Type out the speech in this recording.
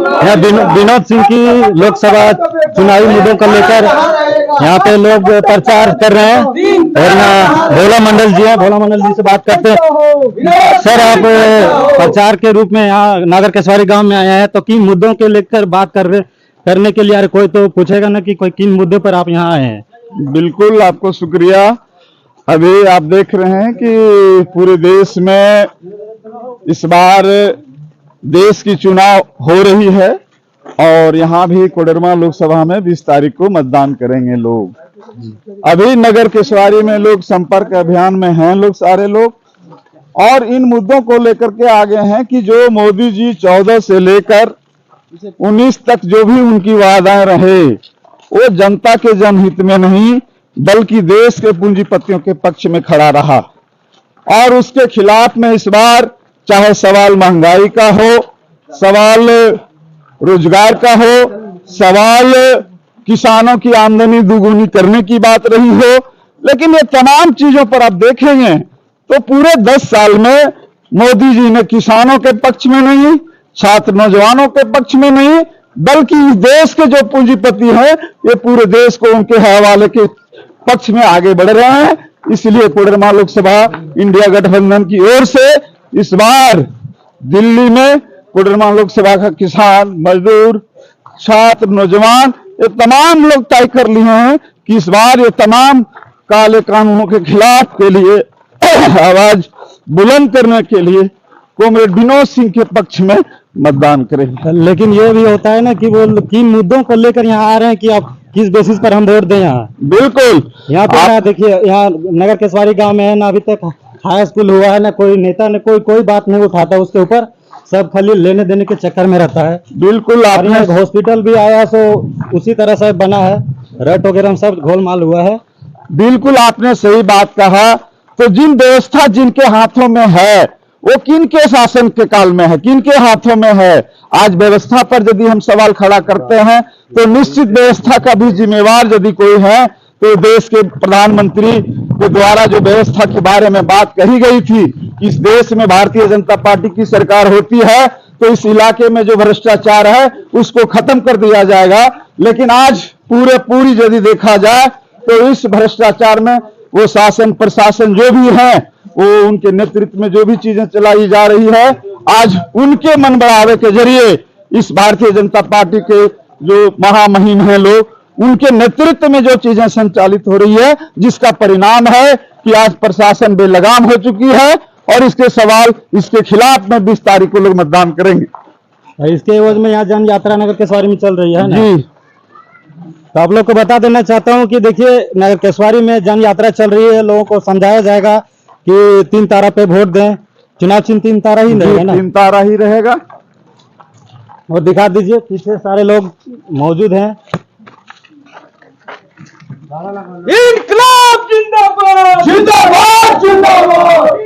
यहाँ विनोद सिंह की लोकसभा चुनावी मुद्दों को लेकर यहाँ पे लोग प्रचार कर रहे हैं और यहाँ भोला मंडल जी हैं, भोला मंडल जी से बात करते हैं। सर, आप प्रचार के रूप में यहाँ नागर केसवारी गांव में आए हैं, तो किन मुद्दों के लेकर बात करने के लिए? यार कोई तो पूछेगा ना कि कोई किन मुद्दे पर आप यहाँ आए हैं। बिल्कुल, आपको शुक्रिया। अभी आप देख रहे हैं कि पूरे देश में इस बार देश की चुनाव हो रही है और यहाँ भी कोडरमा लोकसभा में 20 तारीख को मतदान करेंगे लोग। अभी नगर केसवारी में लोग संपर्क अभियान में हैं, लोग सारे लोग, और इन मुद्दों को लेकर के आगे हैं कि जो मोदी जी 14 से लेकर 19 तक जो भी उनकी वादाएं रहे वो जनता के जनहित में नहीं बल्कि देश के पूंजीपतियों के पक्ष में खड़ा रहा। और उसके खिलाफ में इस बार चाहे सवाल महंगाई का हो, सवाल रोजगार का हो, सवाल किसानों की आमदनी दुगुनी करने की बात रही हो, लेकिन ये तमाम चीजों पर आप देखेंगे तो पूरे 10 साल में मोदी जी ने किसानों के पक्ष में नहीं, छात्र नौजवानों के पक्ष में नहीं, बल्कि इस देश के जो पूंजीपति हैं ये पूरे देश को उनके हवाले के पक्ष में आगे बढ़ रहे हैं। इसलिए कोडरमा लोकसभा इंडिया गठबंधन की ओर से इस बार दिल्ली में कोडरमा लोकसभा का किसान, मजदूर, छात्र, नौजवान ये तमाम लोग तय कर लिए हैं कि इस बार ये तमाम काले कानूनों के खिलाफ के लिए आवाज बुलंद करने के लिए कॉमरेड विनोद सिंह के पक्ष में मतदान करेंगे। लेकिन ये भी होता है ना कि वो किन मुद्दों को लेकर यहाँ आ रहे हैं कि आप किस बेसिस पर हम वोट दें यहाँ? बिल्कुल, यहाँ पे देखिए, यहाँ नगर केसवारी गांव में है ना, अभी तक हाई स्कूल हुआ है ना, कोई नेता ने कोई बात नहीं उठाता उसके ऊपर, सब खाली लेने देने के चक्कर में रहता है। बिल्कुल, आपने हॉस्पिटल भी आया सो उसी तरह से बना है, रेट वगैरह सब गोलमाल हुआ है। बिल्कुल, आपने सही बात कहा। तो जिन व्यवस्था जिनके हाथों में है वो किनके शासन के काल में है, किनके हाथों में है? आज व्यवस्था पर यदि हम सवाल खड़ा करते हैं तो निश्चित व्यवस्था का भी जिम्मेवार यदि कोई है तो देश के प्रधानमंत्री के द्वारा जो व्यवस्था के बारे में बात कही गई थी, इस देश में भारतीय जनता पार्टी की सरकार होती है तो इस इलाके में जो भ्रष्टाचार है उसको खत्म कर दिया जाएगा। लेकिन आज पूरी यदि देखा जाए तो इस भ्रष्टाचार में वो शासन प्रशासन जो भी है वो उनके नेतृत्व में जो भी चीजें चलाई जा रही है, आज उनके मन बढ़ावे के जरिए इस भारतीय जनता पार्टी के जो महामहिम हैं लोग, उनके नेतृत्व में जो चीजें संचालित हो रही है, जिसका परिणाम है कि आज प्रशासन बेलगाम हो चुकी है और इसके खिलाफ में 20 तारीख को लोग मतदान करेंगे। इसके एवज में यहाँ जन यात्रा नगर केसवारी में चल रही है ना? जी, तो आप लोग को बता देना चाहता हूँ कि देखिए, नगर केसवारी में जन यात्रा चल रही है, लोगों को समझाया जाएगा कि 3 तारा पे वोट दें। चुनाव चिन्ह 3 तारा ही रहेगा ना? 3 तारा ही रहेगा। और दिखा दीजिए, पीछे सारे लोग मौजूद हैं। इनकलाब जिंदाबाद, जिंदाबाद, जिंदाबाद।